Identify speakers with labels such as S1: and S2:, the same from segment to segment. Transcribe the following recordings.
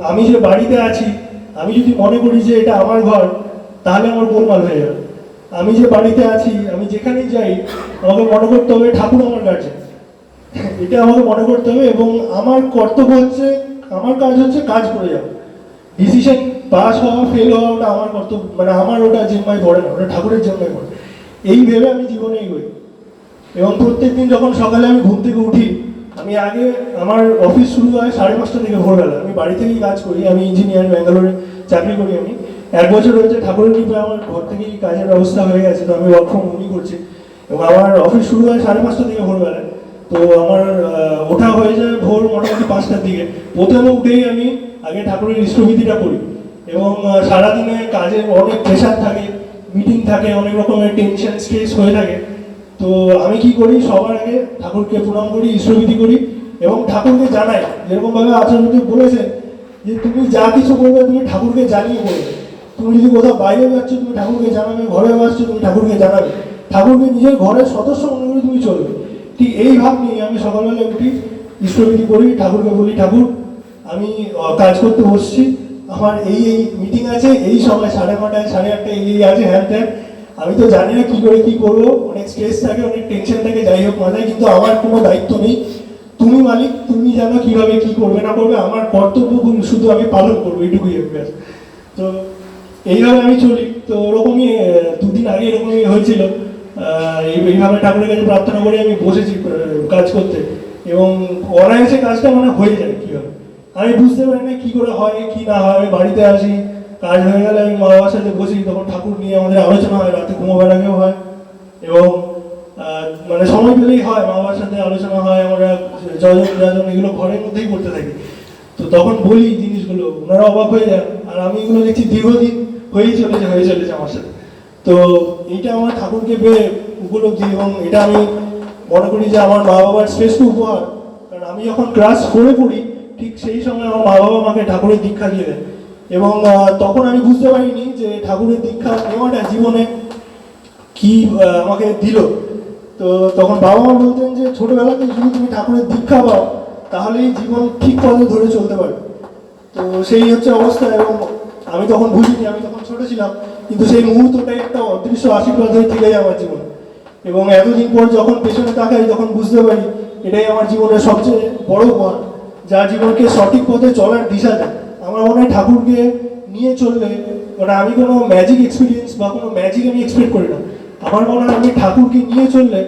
S1: আমি যে বাড়িতে আছি, আমি যদি মনে করি যে এটা আমার ঘর, তাহলে আমার গোলমাল হয়ে যাবে। আমি যে বাড়িতে আছি, আমি যেখানেই যাই, আমাকে মনে করতে হবে ঠাকুর আমার গার্জেন। এটা আমাকে মনে করতে হবে, এবং আমার কর্তব্য হচ্ছে, আমার কাজ হচ্ছে কাজ করে যাওয়া। ডিসিশন পাস হওয়া ফেল হওয়া ওটা আমার কর্তব্য, মানে আমার ওটা জিম্মায় পড়ে না, ওটা ঠাকুরের জিম্মায় পড়ে। এই ভেবে আমি জীবনে এগোই। এবং প্রত্যেকদিন যখন সকালে আমি ঘুম থেকে উঠি, আমি আগে, আমার অফিস শুরু হয় 5:30 থেকে ভোরবেলা। আমি বাড়ি থেকেই কাজ করি, আমি ইঞ্জিনিয়ার, ব্যাঙ্গালোরে চাকরি করি। আমি 1 বছর হয়েছে ঠাকুরের কৃপায় আমার ঘর থেকেই কাজের ব্যবস্থা হয়ে গেছে, তো আমি ওয়ার্ক ফ্রম হোমই করছি। এবং আমার অফিস শুরু হয় 5:30 থেকে ভোরবেলা। তো আমার ওঠা হয়ে যায় ভোর মোটামুটি 5টার দিকে। প্রথমে উঠেই আমি আগে ঠাকুরের ইষ্টবিধিটা করি। এবং সারাদিনে কাজের অনেক প্রেশার থাকে, মিটিং থাকে, অনেক রকমের টেনশন স্ট্রেস হয়ে থাকে। তো আমি কি করি, সবার আগে ঠাকুরকে প্রণাম করি, ঈশ্বরবিধি করি, এবং ঠাকুরকে জানাই। যেরকমভাবে আচার্যদেব বলেছেন যে তুমি যা কিছু করবে তুমি ঠাকুরকে জানিয়ে করবে। তুমি যদি কোথাও বাইরে যাচ্ছ তুমি ঠাকুরকে জানাবে, ঘরে আসছো তুমি ঠাকুরকে জানাবে, ঠাকুরকে নিজের ঘরের সদস্য মনে করে তুমি চলবে। ঠিক এই ভাব নিয়ে আমি সকালবেলা উঠি, ঈশ্বরবিধি করি, ঠাকুরকে বলি ঠাকুর আমি কাজ করতে বসছি, আমার এই এই মিটিং আছে, এই সময় 9:30 8:30 এই আছে, হ্যান ত্যান। আমি তো জানি না কি করে কি করবো, অনেক স্ট্রেস থাকে, অনেক টেনশন থাকে, যাই হোক মাথায়, কিন্তু আমার কোনো দায়িত্ব নেই। তুমি মালিক, তুমি জানো কিভাবে কি করবে না করবে, আমার কর্তব্য শুধু আমি পালন করবো, এইটুকুই ব্যাস। তো এইভাবে আমি চলি। তো ওরকমই 2 দিন আগে এরকমই হয়েছিল। এইভাবে ঠাকুরের কাছে প্রার্থনা করে আমি বসেছি কাজ করতে, এবং অনায়াসে কাজটা মানে হয়ে যায়। কীভাবে আমি বুঝতে পারি না কি করে হয় কি না হয়। আমি বাড়িতে আসি, কাজ হয়ে গেলে আমি মা বাবার সাথে বসি, তখন ঠাকুর নিয়ে আমাদের আলোচনা হয়, রাতে ঘুমোবার আগেও হয়, এবং মানে সময় পেলেই হয়, মা বাবার সাথে আলোচনা হয়। আমরা যজন এগুলো ঘরের মধ্যেই করতে থাকি। তো তখন বলি জিনিসগুলো, ওনারা অবাক হয়ে যান, আর আমি এগুলো দেখছি দীর্ঘদিন হয়ে চলেছে আমার সাথে। তো এইটা আমার ঠাকুরকে পেয়ে উপলব্ধি, এবং এটা আমি মনে করি যে আমার মা বাবার শ্রেষ্ঠ উপহার। কারণ আমি যখন ক্লাস 4-এ পড়ি, ঠিক সেই সময় আমার মা বাবা আমাকে ঠাকুরের দীক্ষা দিয়ে দেন। এবং তখন আমি বুঝতে পারিনি যে ঠাকুরের দীক্ষা নেওয়াটা জীবনে কি আমাকে দিল। তো তখন বাবা মা বলতেন যে ছোটবেলাতে যদি তুমি ঠাকুরের দীক্ষা পাও, তাহলেই জীবন ঠিক পথে ধরে চলতে পারবে। তো সেই হচ্ছে অবস্থা। এবং আমি তখন বুঝিনি, আমি তখন ছোট ছিলাম, কিন্তু সেই মুহূর্তটাই একটা অদৃশ্য আশীর্বাদ হয়ে থেকে যায় আমার জীবনে। এবং এতদিন পর যখন পেছনে তাকাই, তখন বুঝতে পারি এটাই আমার জীবনের সবচেয়ে বড় উপহার, যা জীবনকে সঠিক পথে চলার দিশা দেয়। আমার মনে হয় ঠাকুরকে নিয়ে চললে, মানে আমি কোনো ম্যাজিক এক্সপিরিয়েন্স বা কোনো ম্যাজিক আমি এক্সপেক্ট করি না। আমার মনে হয় আমি ঠাকুরকে নিয়ে চললে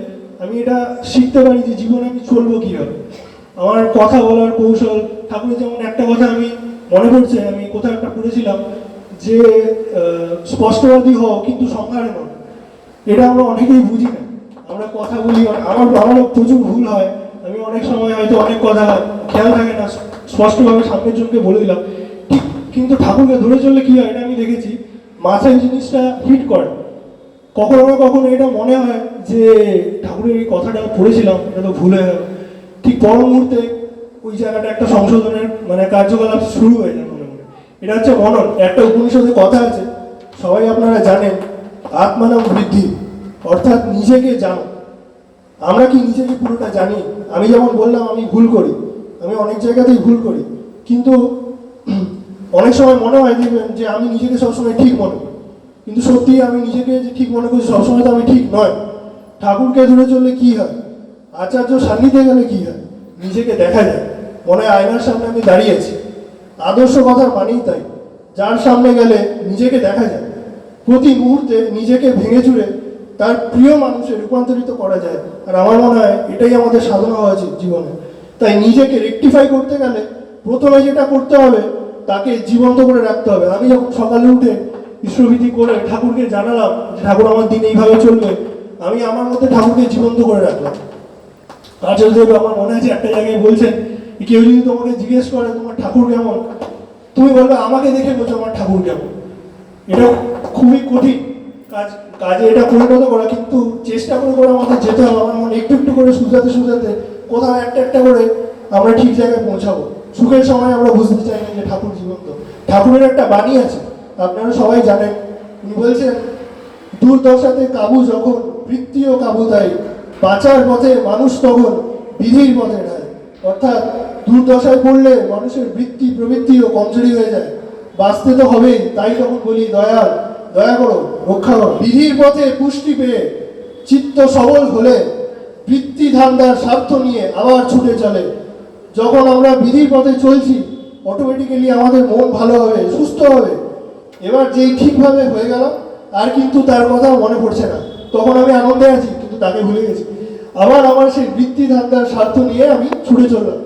S1: আমি এটা শিখতে পারি যে জীবনে আমি চলবো কীভাবে। আমার কথা বলার কৌশল, ঠাকুরের যেমন একটা কথা আমি মনে পড়ছে, আমি কোথাও একটা পড়েছিলাম যে স্পষ্টবাদী হও কিন্তু সংহারে নয়। এটা আমরা অনেকেই বুঝি না। আমরা কথা বলি, আমারও প্রচুর ভুল হয়। আমি অনেক সময় হয়তো অনেক কথা খেয়াল থাকে না, স্পষ্টভাবে সামনের জনকে বলে দিলাম ঠিক, কিন্তু ঠাকুরকে ধরে চললে কি হয় এটা আমি দেখেছি, মাথায় জিনিসটা হিট করে। কখনো না কখনো এটা মনে হয় যে ঠাকুরের এই কথাটা পড়েছিলাম, এটা তো ভুলে গেল। ঠিক পর মুহূর্তে ওই জায়গাটা একটা সংশোধনের মানে কার্যকলাপ শুরু হয়ে যায় মনে মনে। এটা হচ্ছে মনন। একটা উপনিষদে কথা আছে, সবাই আপনারা জানেন, আত্মানাম বৃদ্ধি, অর্থাৎ নিজেকে জানো। আমরা কি নিজেকে পুরোটা জানি? আমি যেমন বললাম আমি ভুল করি, আমি অনেক জায়গাতেই ভুল করি, কিন্তু অনেক সময় মনে হয় দেখবেন যে আমি নিজেকে সবসময় ঠিক মনে করি, কিন্তু সত্যি আমি নিজেকে যে ঠিক মনে করছি সবসময় তো আমি ঠিক নয়। ঠাকুরকে ধরে চললে কি হয়, আচার্য সান্নিধ্যে গেলে কি হয়, নিজেকে দেখা যায়, মনে হয় আয়নার সামনে আমি দাঁড়িয়ে আছি। আদর্শ কথার মানেই তাই, যার সামনে গেলে নিজেকে দেখা যায়। প্রতি মুহূর্তে নিজেকে ভেঙে চুরে তার প্রিয় মানুষে রূপান্তরিত করা যায়। আর আমার মনে হয় এটাই আমাদের সাধনা হওয়া উচিত জীবনে। তাই নিজেকে রেকটিফাই করতে গেলে প্রথমে যেটা করতে হবে, তাকে জীবন্ত করে রাখতে হবে। আমি যখন সকালে উঠে ঈশ্বরবিধি করে ঠাকুরকে জানালাম যে ঠাকুর আমার দিন এইভাবে চলবে, আমি আমার মধ্যে ঠাকুরকে জীবন্ত করে রাখলাম। আচার্যদেব আমার মনে আছে একটা জায়গায় বলছেন, কেউ যদি তোমাকে জিজ্ঞেস করে তোমার ঠাকুর কেমন, তুমি বলবে আমাকে দেখে বলছো আমার ঠাকুর কেমন। এটা খুবই কঠিন কাজে এটা পরিণত করা, কিন্তু চেষ্টা করে আমাদের যেতে হবে। আমার মনে একটু একটু করে সুজাতে কোথাও একটা করে আমরা ঠিক জায়গায় পৌঁছাবো। সুখের সময় আমরা বুঝতে চাই না যে ঠাকুর জীবন্ত। ঠাকুরের একটা বাণী আছে, আপনারা সবাই জানেন। উনি বলছেন, দুর্দশাতে কাবু যখন বৃত্তিও কাবু দেয়, বাঁচার পথে মানুষ তখন বিধির পথে ঢায়। অর্থাৎ দুর্দশায় পড়লে মানুষের বৃত্তি প্রবৃত্তিও কমজোরি হয়ে যায়। বাঁচতে তো হবেই, তাই তখন বলি দয়াল, দয়া করো, রক্ষা করো। বিধির পথে পুষ্টি পেয়ে চিত্ত সবল হলে বৃত্তি ধান্দার স্বার্থ নিয়ে আবার ছুটে চলে। যখন আমরা বিধির পথে চলছি, অটোমেটিক্যালি আমাদের মন ভালো হবে, সুস্থ হবে। এবার যেই ঠিকভাবে হয়ে গেল, আর কিন্তু তার কথা মনে পড়ছে না, তখন আমি আনন্দে আছি কিন্তু তাকে ভুলে গেছি। আবার আমার সেই বৃত্তি ধান্দার স্বার্থ নিয়ে আমি ছুটে চললাম।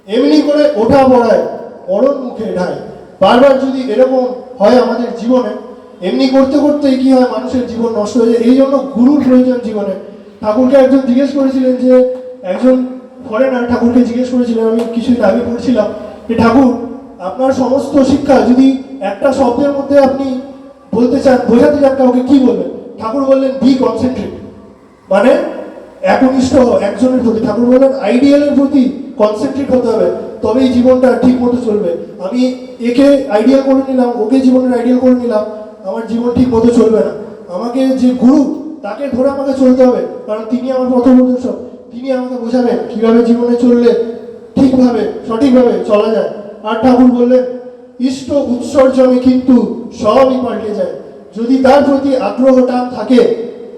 S1: এমনি করে ওঠা পড়ায় মরণ মুখে ঢায়। বারবার যদি এরকম হয় আমাদের জীবনে, এমনি করতে করতেই কি হয়, মানুষের জীবন নষ্ট হয়ে যায়। এই জন্য গুরুর প্রয়োজন জীবনে। ঠাকুরকে একজন জিজ্ঞেস করেছিলেন, যে একজন ফরেনার ঠাকুরকে জিজ্ঞেস করেছিলেন, আমি কিছুদিন আগে পড়ছিলাম, যে ঠাকুর, আপনার সমস্ত শিক্ষা যদি একটা শব্দের মধ্যে আপনি বলতে চান, বোঝাতে চান কাউকে, কি বলবেন? ঠাকুর বললেন, বি কনসেন্ট্রেট, মানে একনিষ্ঠ একজনের প্রতি। ঠাকুর বললেন, আইডিয়ালের প্রতি কনসেন্ট্রেট হতে হবে, তবেই জীবনটা ঠিক মতো চলবে। আমি একে আইডিয়াল করে নিলাম, ওকে জীবনের আইডিয়াল করে নিলাম, আমার জীবন ঠিক মতো চলবে না। আমাকে যে গুরু, তাকে ধরে আমাকে চলতে হবে, কারণ তিনি আমার পথপ্রদর্শক। তিনি আমাকে বোঝাবেন কিভাবে জীবনে চললে ঠিকভাবে সঠিকভাবে চলা যায়। আর ঠাকুর বললেন, ইষ্ট উৎসর্জনে কিন্তু সবই পাল্টে যায়। যদি তার প্রতি আগ্রহ টান থাকে,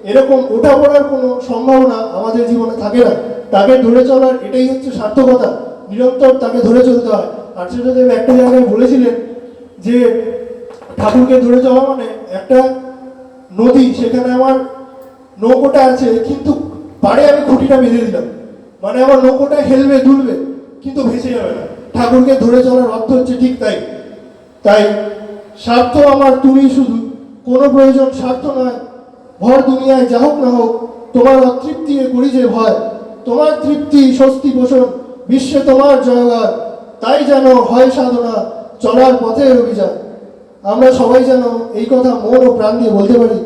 S1: এরকম ওঠা পড়ার কোনো সম্ভাবনা আমাদের জীবনে থাকে না। তাকে ধরে চলার এটাই হচ্ছে সার্থকতা, নিরন্তর তাকে ধরে চলতে হয়। আচার্যদেব একটা জায়গায় বলেছিলেন যে ঠাকুরকে ধরে চলা মানে একটা নদী, সেখানে আমার নৌকোটা আছে, কিন্তু পাড়ে আমি খুঁটিটা বেঁধে দিলাম, মানে আমার নৌকোটা হেলবে দুলবে কিন্তু ভেসে যাবে না। ঠাকুরকে ধরে চলার অর্থ হচ্ছে ঠিক তাই। তাই স্বার্থ আমার তুমি শুধু, কোনো প্রয়োজন স্বার্থ নয়। ভর দুনিয়ায় যা হোক না হোক, তোমার অতৃপ্তি করি যে ভয়। তোমার তৃপ্তি স্বস্তি পোষণ, বিশ্বে তোমার জয়গান। তাই যেন হয় সাধনা, চলার পথের অভিযান। আমরা সবাই যেন এই কথা মন ও প্রাণ দিয়ে বলতে পারি।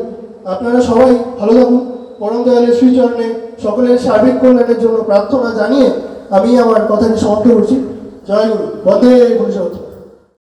S1: আপনারা সবাই ভালো থাকুন। পরম দয়ালের শ্রীচরণে সকলের সার্বিক কল্যাণের জন্য প্রার্থনা জানিয়ে আমি আমার কথাটি সমাপ্ত করছি। জয় গুরু, বন্দে গুরু।